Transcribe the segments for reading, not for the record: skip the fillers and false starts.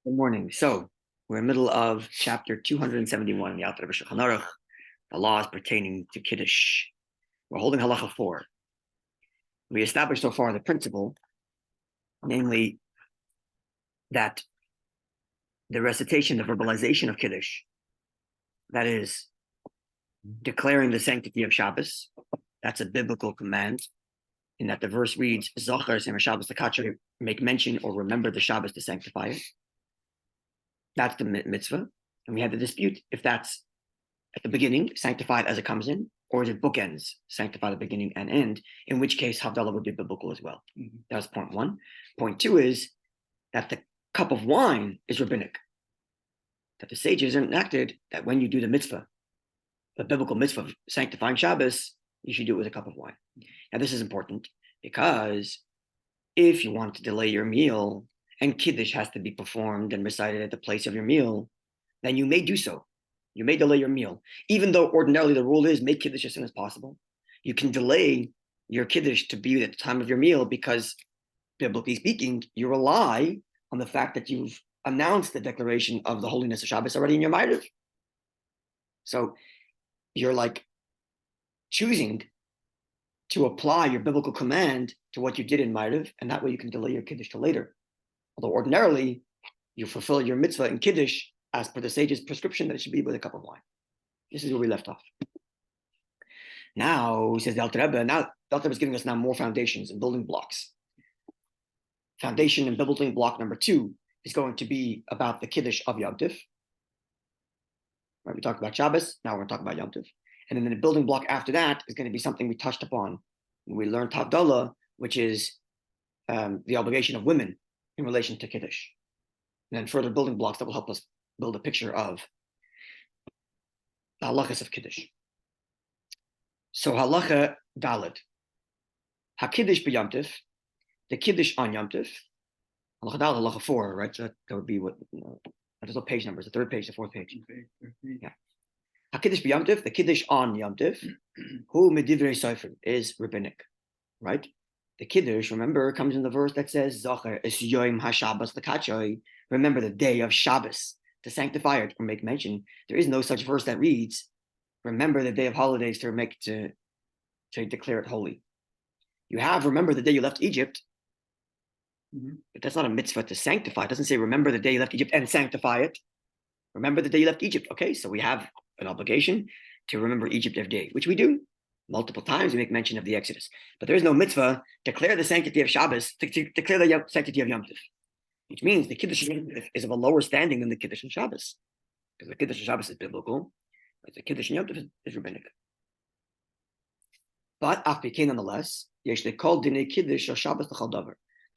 Good morning. So we're in the middle of chapter 271 in the Alter Rebbe Shulchan Aruch, the laws pertaining to Kiddush. We're holding halacha 4. We established so far the principle, namely that the recitation, the verbalization of Kiddush, that is declaring the sanctity of Shabbos, that's a biblical command, in that the verse reads, Zocher Semer Shabbos L'Kachor, make mention or remember the Shabbos to sanctify it. That's the mitzvah. And we had the dispute if that's at the beginning, sanctified as it comes in, or is it bookends, sanctify the beginning and end, in which case Havdalah would be biblical as well. That was point one. Point two is that the cup of wine is rabbinic, that the sages enacted that when you do the mitzvah, the biblical mitzvah of sanctifying Shabbos, you should do it with a cup of wine. Now this is important because if you want to delay your meal and Kiddush has to be performed and recited at the place of your meal, then you may do so. You may delay your meal. Even though ordinarily the rule is make Kiddush as soon as possible, you can delay your Kiddush to be at the time of your meal because, biblically speaking, you rely on the fact that you've announced the declaration of the holiness of Shabbos already in your Ma'ariv. So you're like choosing to apply your biblical command to what you did in Ma'ariv, and that way you can delay your Kiddush to later. Although ordinarily, you fulfill your mitzvah in Kiddush as per the sage's prescription that it should be with a cup of wine. This is where we left off. Now, he says the Alter Rebbe, now the Alter Rebbe is giving us now more foundations and building blocks. Foundation and building block number 2 is going to be about the Kiddush of Yom Tov. Right, we talked about Shabbos, now we're going to talk about Yom Tov. And then the building block after that is going to be something we touched upon when we learned Havdalah, which is the obligation of women in relation to Kiddush. And then further building blocks that will help us build a picture of the halachas of Kiddush. So halacha daled. HaKiddush b'Yom Tov, the Kiddush on Yom Tov. Halacha daled, halacha 4, right? So that would be what, there's no page numbers, the third page, the fourth page. Yeah. HaKiddush b'Yom Tov, the Kiddush on Yom Tov, who medivrei sofer, is rabbinic, right? The Kiddush, remember, comes in the verse that says, Zocher es yom ha-Shabbos l'Kachor, remember the day of Shabbos, to sanctify it or make mention. There is no such verse that reads, remember the day of holidays to declare it holy. You have remember the day you left Egypt, but that's not a mitzvah to sanctify. It doesn't say remember the day you left Egypt and sanctify it. Remember the day you left Egypt. Okay, so we have an obligation to remember Egypt every day, which we do. Multiple times we make mention of the Exodus. But there is no mitzvah, declare the sanctity of Shabbos, to declare the sanctity of Yom Tov. Which means the Kiddush is of a lower standing than the Kiddush in Shabbos. Because the Kiddush in Shabbos is biblical, but the Kiddush in Yom Tov is rabbinic. But nonetheless, the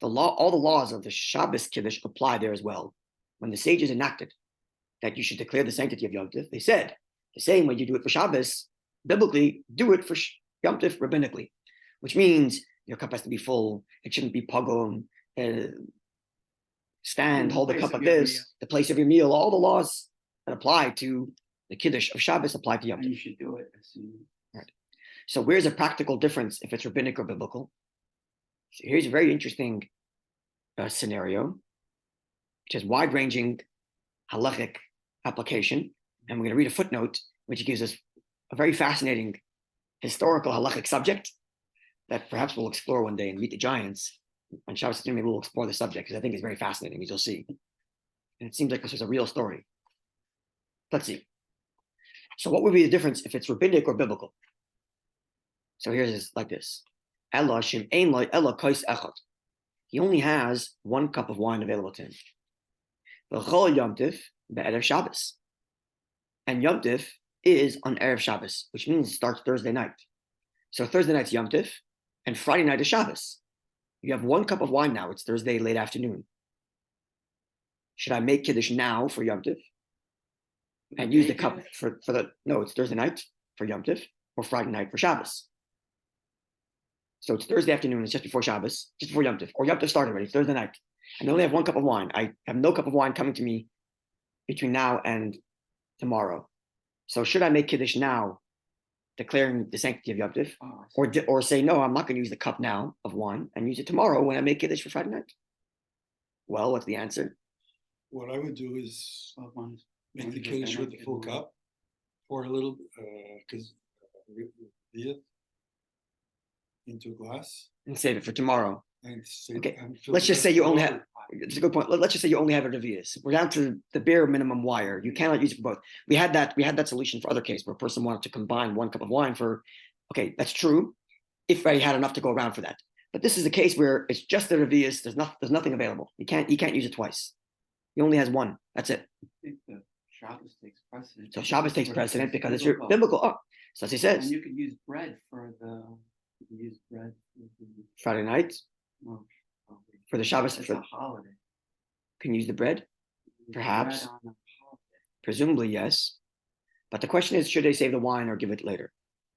law, all the laws of the Shabbos Kiddush apply there as well. When the sages enacted that you should declare the sanctity of Yom Tov, they said the same way you do it for Shabbos, biblically, do it for Yom Tov rabbinically, which means your cup has to be full. It shouldn't be pogrom. Stand, hold the cup like this, the place of your meal, all the laws that apply to the Kiddush of Shabbos apply to Yom Tov. You should do it as soon. Right. So where's a practical difference if it's rabbinic or biblical? So here's a very interesting scenario, which has wide-ranging halachic application. And we're going to read a footnote, which gives us a very fascinating historical halachic subject that perhaps we'll explore one day and Meet the Giants. On Shabbos, maybe we'll explore the subject because I think it's very fascinating, as you'll see. And it seems like this was a real story. Let's see. So what would be the difference if it's rabbinic or biblical? So here's like this. He only has one cup of wine available to him. And Yom Tov is on Erev Shabbos, which means it starts Thursday night. So Thursday night's Yom Tov, and Friday night is Shabbos. You have one cup of wine now. It's Thursday late afternoon. Should I make Kiddush now for Yom Tov? And use the cup for it's Thursday night for Yom Tov or Friday night for Shabbos. So it's Thursday afternoon. It's just before Shabbos, just before Yom Tov. Or Yom Tov started already. It's Thursday night. And I only have one cup of wine. I have no cup of wine coming to me between now and tomorrow. So should I make Kiddush now, declaring the sanctity of Yom Tov, or say, no, I'm not going to use the cup now of wine and use it tomorrow when I make Kiddush for Friday night? Well, what's the answer? What I would do is make the Kiddush with the full cup, pour a little, because into a glass. And save it for tomorrow. And save, okay. And let's just say you only have, it's a good point. Let's just say you only have a Revius. We're down to the bare minimum wire. You cannot use it for both. We had that solution for other cases where a person wanted to combine 1 cup of wine for, okay, that's true, if I had enough to go around for that. But this is a case where it's just the Revius, there's nothing available. You can't use it twice. He only has 1. That's it. I think the Shabbos takes precedent. So Shabbos takes precedent because it's your biblical. Oh, so as he says. And you could use bread for Friday night. No, for the Shabbos. It's a holiday. Can you use the bread? Perhaps. Presumably, yes. But the question is, should they save the wine or give it later?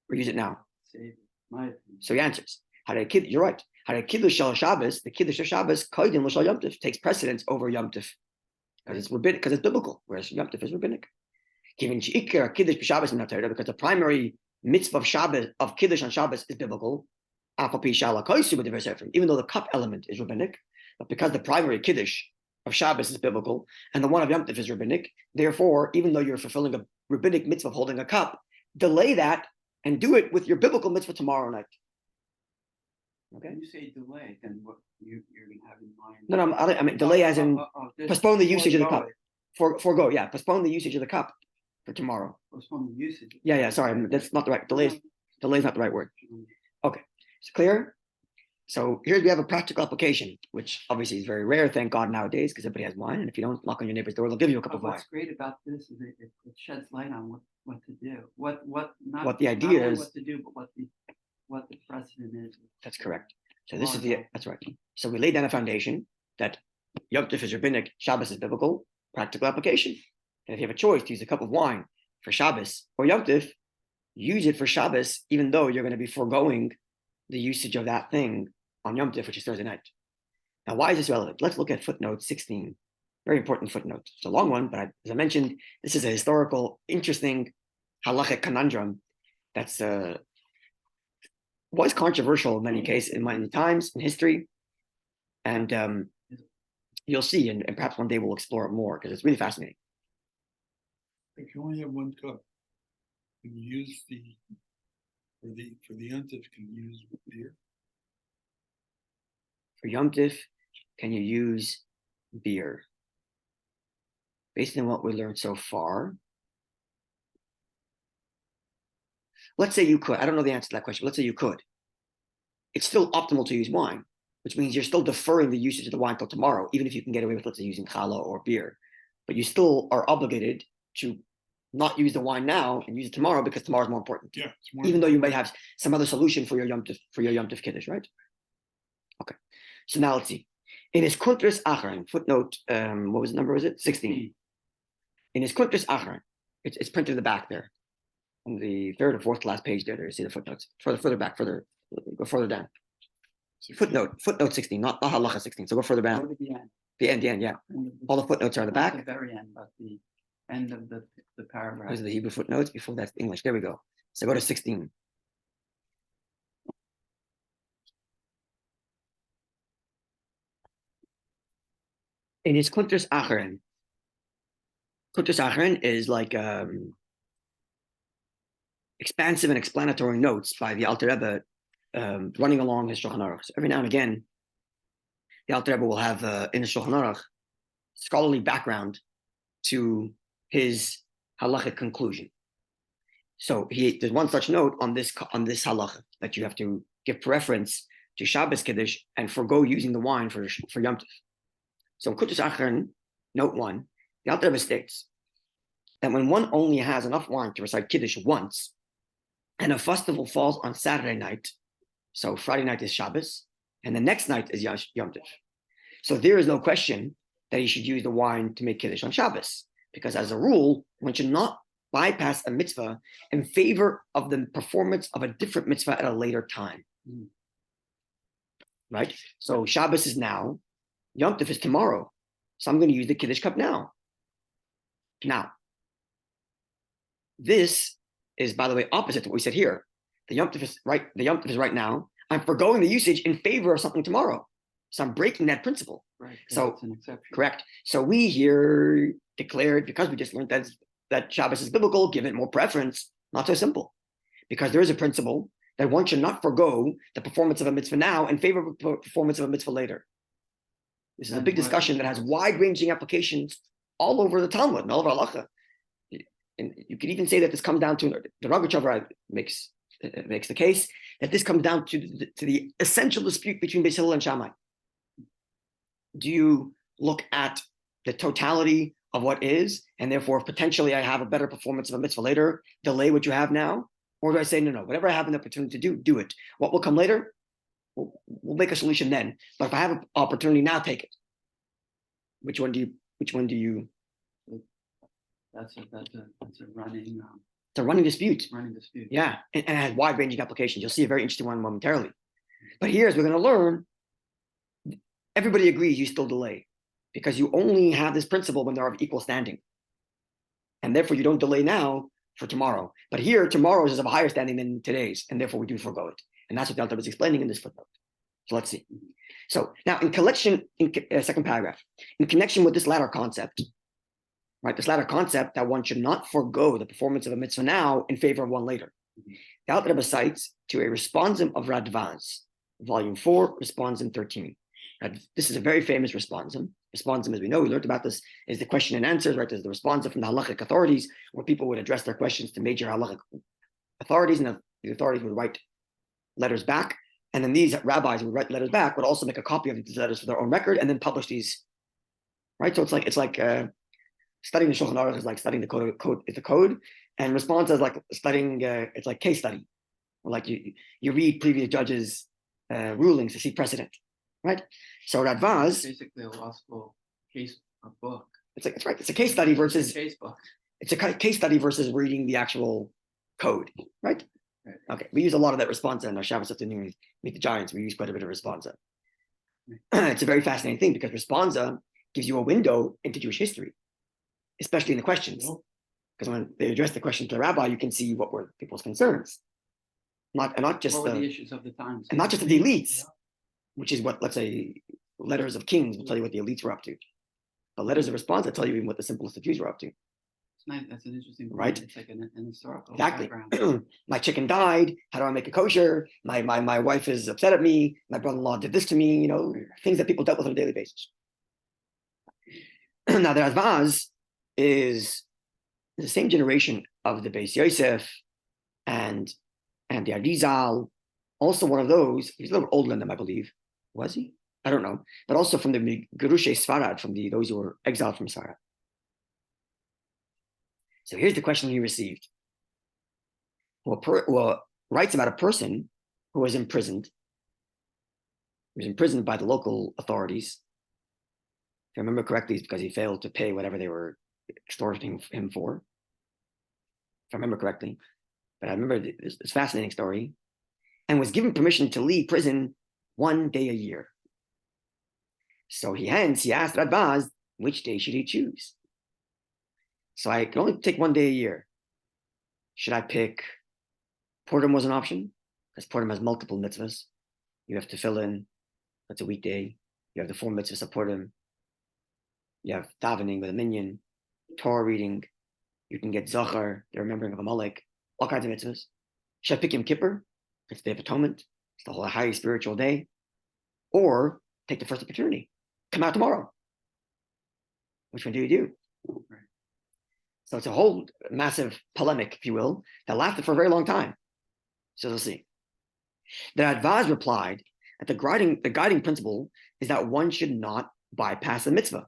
Or use it now? Save it. My opinion. So he answers. You're right. Kiddush Shal Shabbos, the Kiddush of Shabbos, Kodim L'Shal Yom Tov, takes precedence over Yom Tov. Because it's rabbinic, because it's biblical, whereas Yom Tov is rabbinic. Given Sheikar Kiddush b'Shabbos in Torah, because the primary mitzvah of Shabbos of Kiddush on Shabbos is biblical. Even though the cup element is rabbinic, but because the primary Kiddush of Shabbos is biblical and the one of Yom Tov is rabbinic, therefore, even though you're fulfilling a rabbinic mitzvah of holding a cup, delay that and do it with your biblical mitzvah tomorrow night. Okay. When you say delay, then what you're going to have in mind? No, I mean delay as in postpone the usage of the cup. Forgo, yeah. Postpone the usage of the cup for tomorrow. Postpone the usage. Yeah. Sorry, that's not the right. Delay is not the right word. Okay, it's clear. So here we have a practical application, which obviously is very rare, thank God, nowadays, because everybody has wine. And if you don't knock on your neighbor's door, they'll give you a cup of wine. What's great about this is it sheds light on what to do. What the idea is. What to do, but what the precedent is. That's correct. So this is that's right. So we laid down a foundation that Yom Tov is rabbinic, Shabbos is biblical, practical application. And if you have a choice to use a cup of wine for Shabbos or Yom Tov, use it for Shabbos, even though you're going to be foregoing the usage of that thing on Yom Tov, which is Thursday night. Now, why is this relevant? Let's look at footnote 16. Very important footnote. It's a long one, but as I mentioned, this is a historical, interesting halachic conundrum that's was controversial in many cases, in many times in history. And you'll see, and perhaps one day we'll explore it more because it's really fascinating. If you only have 1 cup, can you use for the Yom Tov, can you use beer? For Yom Tov, can you use beer? Based on what we learned so far, let's say you could. I don't know the answer to that question, but let's say you could. It's still optimal to use wine, which means you're still deferring the usage of the wine till tomorrow, even if you can get away with, let's say, using challah or beer. But you still are obligated to not use the wine now and use it tomorrow because tomorrow is more important. Yeah. Even though you might have some other solution for your Yom Tov Kiddush, right? Okay. So now let's see. In his Kuntris Acharon, footnote, what was the number? Was it 16? In his Kuntris Acharon, it's printed in the back there, on the 3rd or 4th last page there. You see the footnotes. Further back, go further down. Footnote 16, not halacha 16. So go further down. Go to the end. The end, yeah. All the footnotes are in the back. Not the very end, but the end of the paragraph. Those are the Hebrew footnotes. Before that's English. There we go. So go to 16. In his Kuntris Acharon is like expansive and explanatory notes by the Alter Rebbe running along his Shulchan Aruch. So every now and again, the Alter Rebbe will have in his Shulchan Aruch scholarly background to his halachic conclusion. So there's one such note on this halacha that you have to give preference to Shabbos Kiddush and forego using the wine for Yom Tov. So in Kuntris Acharon, note 1, the Alter Rebbe states that when one only has enough wine to recite Kiddush once, and a festival falls on Saturday night, so Friday night is Shabbos, and the next night is Yom Tov. So there is no question that he should use the wine to make Kiddush on Shabbos, because as a rule, one should not bypass a mitzvah in favor of the performance of a different mitzvah at a later time. Right? So Shabbos is now, Yom Tov is tomorrow. So I'm going to use the Kiddush cup now. Now, this is, by the way, opposite to what we said here. The Yom Tov is right now. I'm forgoing the usage in favor of something tomorrow. So I'm breaking that principle. Right. 'cause So, it's an exception. Correct. So we here declared, because we just learned that Shabbos is biblical, give it more preference. Not so simple. Because there is a principle that one should not forego the performance of a mitzvah now in favor of the performance of a mitzvah later. This is a big discussion that has wide-ranging applications all over the Talmud and all over halacha. And you could even say that this comes down to the Rogachover makes the case that this comes down to the essential dispute between Beis Hillel and Shammai. Do you look at the totality of what is, and therefore potentially I have a better performance of a mitzvah later, delay what you have now? Or do I say, no, whatever I have an opportunity to do it. What will come later, we'll make a solution then. But if I have an opportunity now, take it. Which one do you? That's a running It's a running dispute. Yeah. And it has wide-ranging applications. You'll see a very interesting one momentarily. But here, as we're going to learn, everybody agrees you still delay, because you only have this principle when they're of equal standing. And therefore, you don't delay now for tomorrow. But here, tomorrow's is of a higher standing than today's, and therefore we do forego it. And that's what the Alter is explaining in this footnote. So let's see. So now, second paragraph, in connection with this latter concept, right? This latter concept that one should not forego the performance of a mitzvah now in favor of one later. The Alter Rebbe cites to a responsum of MITZVAHS, volume 4, responsum 13. This is a very famous responsum. Responsum, as we know, we learned about this, is the question and answers, right? There's the responsa from the halachic authorities, where people would address their questions to major halachic authorities, and the authorities would write letters back. And then these rabbis would write letters back, would also make a copy of these letters for their own record, and then publish these. Right? So it's like studying the Shulchan Aruch is like studying the code, and responsa is like studying. It's like case study, or like you read previous judges' rulings to see precedent. Right? So MITZVAHS, basically a law school book. It's right. It's a case study versus case book. It's a case study versus reading the actual code. Right? Right. Okay. We use a lot of that responsa in our Shabbos afternoon. Meet the Giants. We use quite a bit of responsa. It's a very fascinating thing, because responsa gives you a window into Jewish history, especially in the questions. Because when they address the question to the rabbi, you can see what were people's concerns, not just what were the issues of the times, and not just the elites, which is what, let's say, letters of kings will tell you what the elites were up to. But letters of response will tell you even what the simplest of Jews were up to. It's nice. That's an interesting point. Right? It's like an historical background. My chicken died. How do I make it kosher? My wife is upset at me. My brother-in-law did this to me. Things that people dealt with on a daily basis. Now, the MITZVAHS is the same generation of the Beis Yosef and the Arizal. Also one of those. He's a little older than them, I believe. Was he? I don't know. But also from the Gerushe Sfarad, from those who were exiled from Sfarad. So here's the question he received. Who writes about a person who was imprisoned. He was imprisoned by the local authorities. If I remember correctly, it's because he failed to pay whatever they were extorting him for. If I remember correctly. But I remember this fascinating story. And was given permission to leave prison 1 day a year. So he asked MITZVAHS, which day should he choose? So I can only take 1 day a year. Should I pick Purim was an option? Because Purim has multiple mitzvahs. You have to fill in, that's a weekday. You have the 4 mitzvahs of Purim. You have davening with a minyan, Torah reading. You can get Zachar, the remembering of Amalek, all kinds of mitzvahs. Should I pick Yom Kippur? It's the Day of Atonement. It's the whole high spiritual day. Or take the first opportunity. Come out tomorrow. Which one do you do? Right. So it's a whole massive polemic, if you will, that lasted for a very long time. So we'll see. The MITZVAHS replied that the guiding principle is that one should not bypass a mitzvah.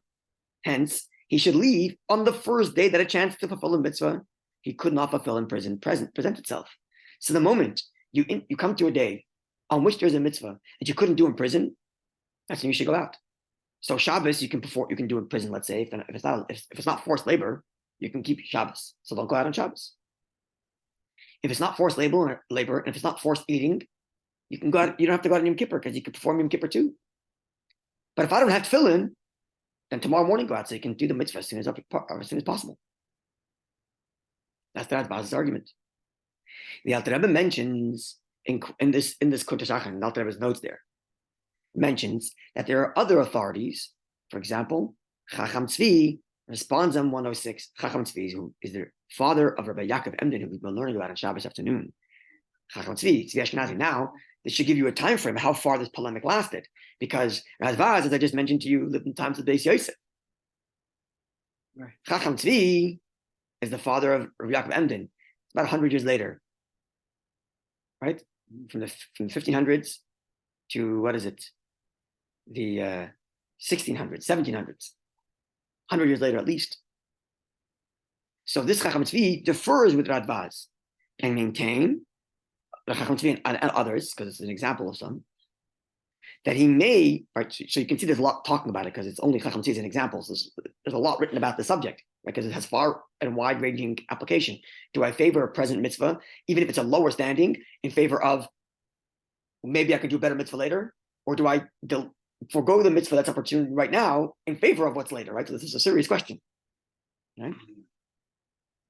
Hence, he should leave on the first day that a chance to fulfill a mitzvah he could not fulfill in prison present itself. So the moment you come to a day on which there's a mitzvah that you couldn't do in prison, that's when you should go out. So Shabbos you can do in prison. Let's say if it's not forced labor, you can keep Shabbos. So don't go out on Shabbos. If it's not forced labor, and if it's not forced eating, you can go out. You don't have to go out on Yom Kippur because you can perform Yom Kippur too. But if I don't have to fill in, then tomorrow morning go out so you can do the mitzvah as soon as possible. That's the MITZVAHS' argument. The Alter Rebbe mentions in this Kiddush, the Alter Rebbe's notes there, mentions that there are other authorities. For example, Chacham Tzvi responds on 106. Chacham Tzvi, who is the father of Rabbi Yaakov Emden, who we've been learning about on Shabbos afternoon. Chacham Tzvi Ashkenazi. Now, this should give you a time frame of how far this polemic lasted, because MITZVAHS, as I just mentioned to you, lived in times of Beis Yosef. Right. Chacham Tzvi is the father of Rabbi Yaakov Emden. About 100 years later, right? From the 1500s to what is it? The 1600s, 1700s. 100 years later, at least. So this Chacham Tzvi differs with Radvaz and maintain the Chacham Tzvi and others, because it's an example of some, that he may, right? So you can see there's a lot talking about it because it's only Chacham Tzvi as an example. So there's a lot written about the subject, right? Because it has far and wide-ranging application. Do I favor a present mitzvah, even if it's a lower standing, in favor of maybe I could do a better mitzvah later? Or do I forego the mitzvah that's opportunity right now in favor of what's later, right? So this is a serious question, right?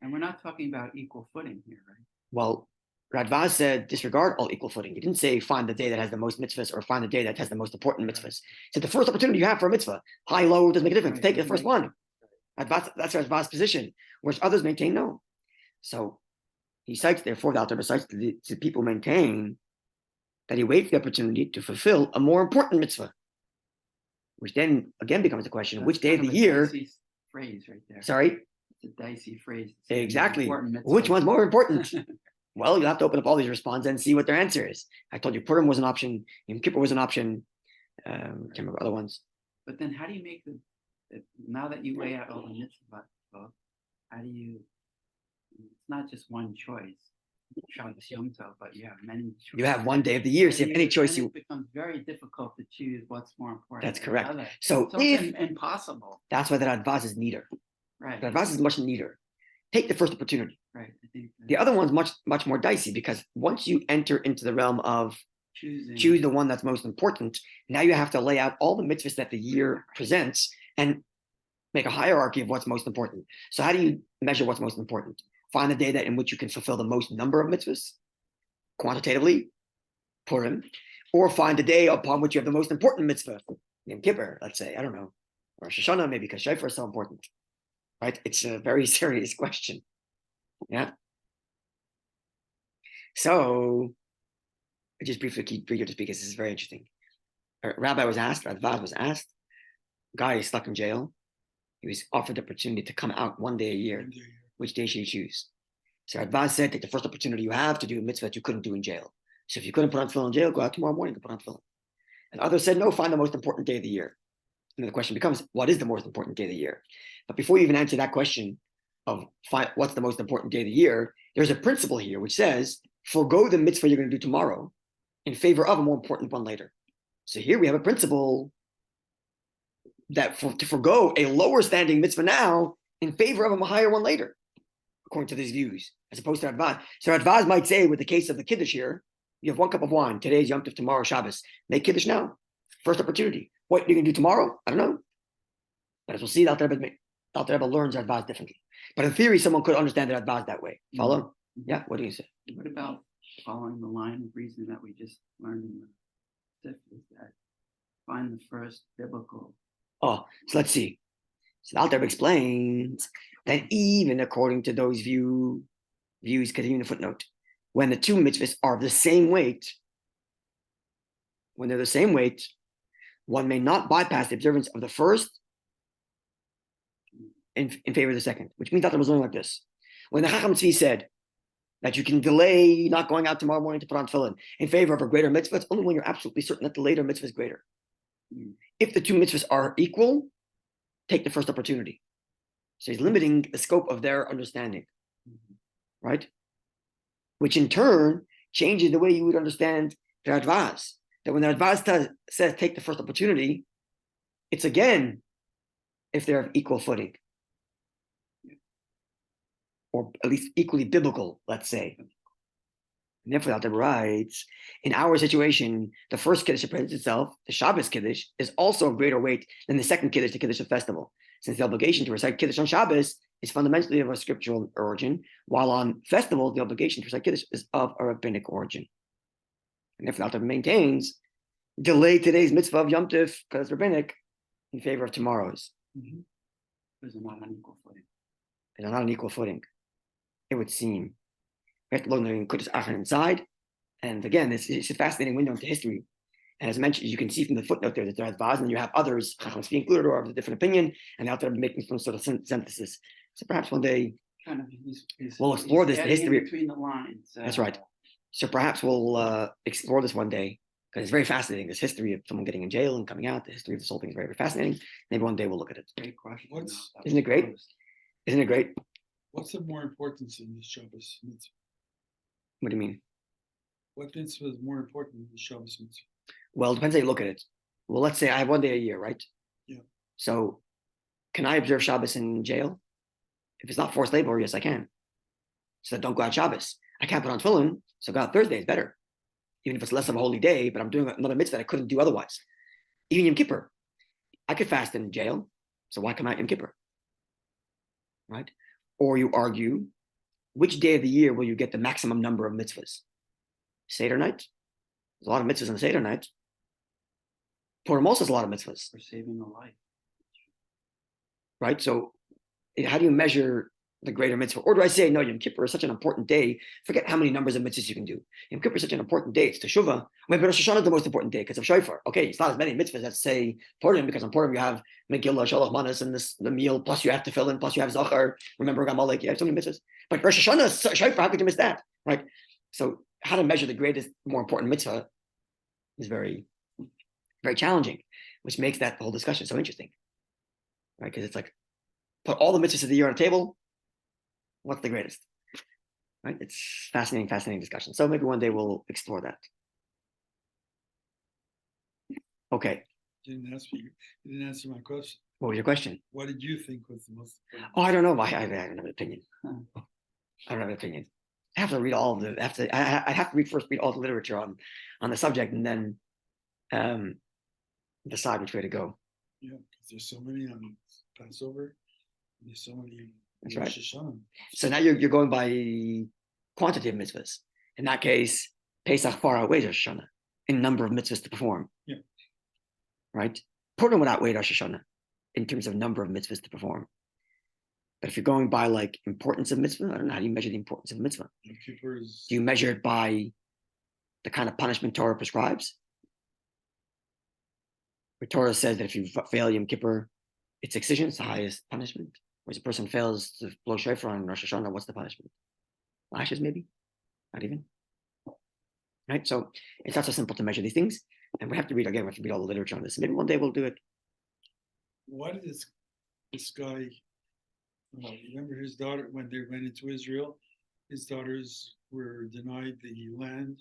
And we're not talking about equal footing here, right? Well, Radvaz said disregard all equal footing. He didn't say find the day that has the most mitzvahs or find the day that has the most important mitzvahs. He said the first opportunity you have for a mitzvah, high, low, doesn't make a difference. Take the first one. That's Radvaz's position, whereas others maintain no. So he cites, therefore, the Alter Rebbe cites to people maintain that he waits the opportunity to fulfill a more important mitzvah, which then again becomes the question: That's which day of kind the a year? dicey phrase right there. Sorry, It's a dicey phrase. exactly. Important mitzvah. Which one's more important? Well, you'll have to open up all these responses and see what their answer is. I told you Purim was an option, Yom Kippur was an option. Can't remember other ones. But then how do you make now that you lay out all the mitzvah, how do you, it's not just one choice, Shabbos Yom Tov, but you have many choices. You have one day of the year, so you have any choice It becomes very difficult to choose what's more important. That's than correct. the other. So It's impossible. that's why the Radvaz is neater. Right. The Radvaz is much neater. Take the first opportunity. Right. I think The other one's much more dicey, because once you enter into the realm of choose the one that's most important, now you have to lay out all the mitzvahs that the year presents and make a hierarchy of what's most important. So how do you measure what's most important? Find the day that in which you can fulfill the most number of mitzvahs, quantitatively, Purim, or find the day upon which you have the most important mitzvah, Yom Kippur, let's say, I don't know, or Rosh Hashanah, maybe because Shofar is so important, right? It's a very serious question. Yeah. So I just briefly keep eager to speak, because this is very interesting. Rabbi was asked, Radvaz was asked, guy is stuck in jail. He was offered the opportunity to come out one day a year. Which day should you choose? So Radvaz said, take the first opportunity you have to do a mitzvah that you couldn't do in jail. So if you couldn't put on tefillin in jail, go out tomorrow morning and put on tefillin. And others said, no, find the most important day of the year. And then the question becomes, what is the most important day of the year? But before you even answer that question of what's the most important day of the year, there's a principle here which says, forego the mitzvah you're going to do tomorrow in favor of a more important one later. So here we have a principle that to forego a lower standing mitzvah now in favor of a higher one later, according to these views, as opposed to Radvaz. So Radvaz might say, with the case of the Kiddush here, you have one cup of wine. Today's Yom Tov, tomorrow Shabbos. Make Kiddush now. First opportunity. What are you going to do tomorrow? I don't know. But as we'll see, the Alter Rebbe learns Radvaz differently. But in theory, someone could understand the Radvaz that way. Follow? Mm-hmm. Yeah, what do you say? What about following the line of reasoning that we just learned in the Sif, is that find the first biblical. Oh, so let's see. So the Alter Rebbe explains that even according to those views, continuing the footnote, when the two mitzvahs are of the same weight, when they're the same weight, one may not bypass the observance of the first in favor of the second, which means that there was learning like this. When the Chacham Tzvi said that you can delay not going out tomorrow morning to put on tefillin in favor of a greater mitzvah, it's only when you're absolutely certain that the later mitzvah is greater. If the two mitzvahs are equal, take the first opportunity. So he's limiting the scope of their understanding, right? Which in turn changes the way you would understand the Radvaz. That when the Radvaz says take the first opportunity, it's again if they're of equal footing, or at least equally biblical, let's say. And therefore, the Alter writes, in our situation, the first Kiddush that presents itself, the Shabbos Kiddush, is also of greater weight than the second Kiddush, the Kiddush of festival, since the obligation to recite Kiddush on Shabbos is fundamentally of a scriptural origin, while on festival, the obligation to recite Kiddush is of a rabbinic origin. And therefore, the Alter maintains delay today's mitzvah of Yom Tov because it's rabbinic in favor of tomorrow's. Mhm. Because they're not on equal footing. They're not on equal footing. It would seem. We have to look in Kiddush Achron inside. And again, it's a fascinating window into history. And as mentioned, you can see from the footnote there that there are MITZVAHS, and then you have others, Chachams be included, or of a different opinion, and out there making some sort of synthesis. So perhaps one day Kind of, we'll explore this, the adding in history. between the lines. That's right. So perhaps we'll explore this one day because it's very fascinating. This history of someone getting in jail and coming out, the history of this whole thing is very, very fascinating. Maybe one day we'll look at it. Great question. Isn't it great? Isn't it great? What's of more importance in the Shabbos mitzvah? What do you mean? What mitzvah is more important than the Shabbos mitzvah? Well, it depends how you look at it. Well, let's say I have one day a year, right? Yeah. So can I observe Shabbos in jail? If it's not forced labor, yes, I can. So don't go out Shabbos. I can't put on tefillin, so go out Thursday is better. Even if it's less of a holy day, but I'm doing another mitzvah that I couldn't do otherwise. Even Yom Kippur. I could fast in jail, so why come out Yom Kippur? Right? Or you argue, which day of the year will you get the maximum number of mitzvahs? Seder night? There's a lot of mitzvahs on Seder night. Purim also has a lot of mitzvahs. For saving a life. Right? So how do you measure the greater mitzvah? Or do I say, no, Yom Kippur is such an important day, forget how many numbers of mitzvahs you can do. Yom Kippur is such an important day, it's Teshuvah. Maybe Rosh Hashanah is the most important day because of Shofar. Okay, it's not as many mitzvahs that say Purim, because on Purim you have Megillah, Shalach Manas, and the meal, plus you have to fill in, plus you have Zachar, remember Gamalek, you have so many mitzvahs. But Rosh Hashanah, Shofar, how could you miss that? Right? So how to measure the greatest, more important mitzvah is very, very challenging, which makes that whole discussion so interesting. Right? Because it's like, put all the mitzvahs of the year on a table, what's the greatest? Right? It's fascinating, fascinating discussion. So maybe one day we'll explore that. Okay. You didn't answer my question. What was your question? What did you think was the most important? Oh, I don't know. I don't have an opinion. I don't have an opinion. I have to read all of the. I have to read all the literature on the subject, and then decide which way to go. Yeah, because there's so many on Passover. There's so many. That's right. Rosh Hashanah. So now you're going by quantity of mitzvahs. In that case, Pesach far outweighs Rosh Hashanah in number of mitzvahs to perform. Yeah. Right? Purim would outweigh Rosh Hashanah in terms of number of mitzvahs to perform. But if you're going by like importance of mitzvah, I don't know, how do you measure the importance of mitzvah? Yom Kippur is. Do you measure it by the kind of punishment Torah prescribes? Where Torah says that if you fail Yom Kippur, it's excision, it's the highest punishment. Whereas a person fails to blow shofar on Rosh Hashanah, what's the punishment? Lashes, maybe? Not even. Right? So it's not so simple to measure these things. And we have to read all the literature on this. Maybe one day we'll do it. Why did this guy, remember his daughter, when they went into Israel, his daughters were denied the land.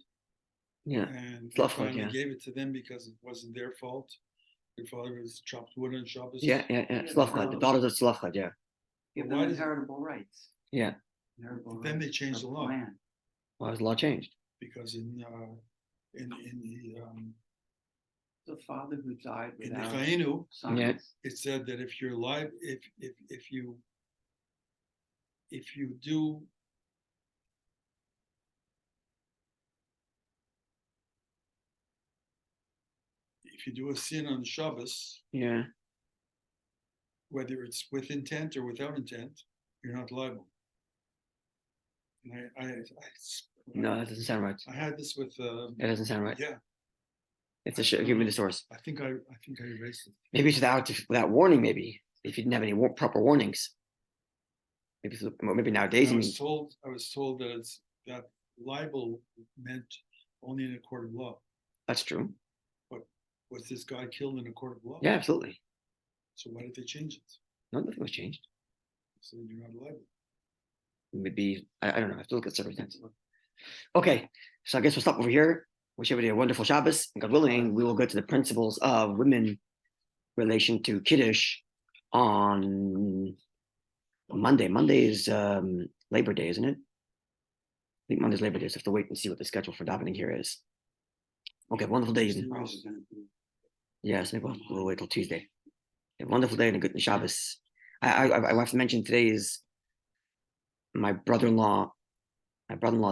Yeah. And they Tzlachot, finally yeah. gave it to them because it wasn't their fault. Their father was chopped wood on Shabbos. Yeah. Tzlachot, the daughters of Tzlachot, yeah. Give Why them does- inheritable rights. Yeah. Inheritable Then they rights changed of the law. land. Why was the law changed? Because in The father who died the without Chayinu, sons. Yeah. it said that if you're alive, if you do a sin on Shabbos, Yeah. whether it's with intent or without intent, you're not liable. And No, that doesn't sound right. I had this with That doesn't sound right. yeah. Give me the source. I think I erased it. Maybe it's without warning, maybe. If you didn't have any proper warnings. Maybe nowadays I you was told that libel meant only in a court of law. that's true. But was this guy killed in a court of law? Yeah, absolutely. So why did they change it? No, nothing was changed. So you're not liable. Maybe I don't know. I have to look at circumstances. Okay, so I guess we'll stop over here. Wish everybody a wonderful Shabbos. And God willing, we will go to the principles of women relation to Kiddush on Monday. Monday is Labor Day, isn't it? I think Monday's Labor Day, so I have to wait and see what the schedule for davening here is. Okay, wonderful day. Probably gonna be- Yes, maybe we'll wait till Tuesday. A wonderful day and a good Shabbos. I have to mention today is my brother-in-law's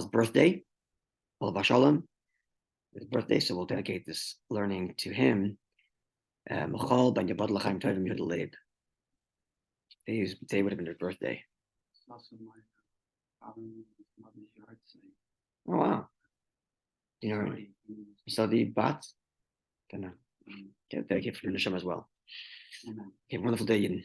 birthday. Olav Shalom. his birthday, so we'll dedicate this learning to him. Michal ben Yabad L'chaim Tovim Yud Leib. Today would have been his birthday. It's also my father-in-law's mother's yard sale. Oh wow! You know, Sorry, so the bat. Don't know. mm, Get dedicate for Nisham as well. amen. Okay, wonderful day, Yidden.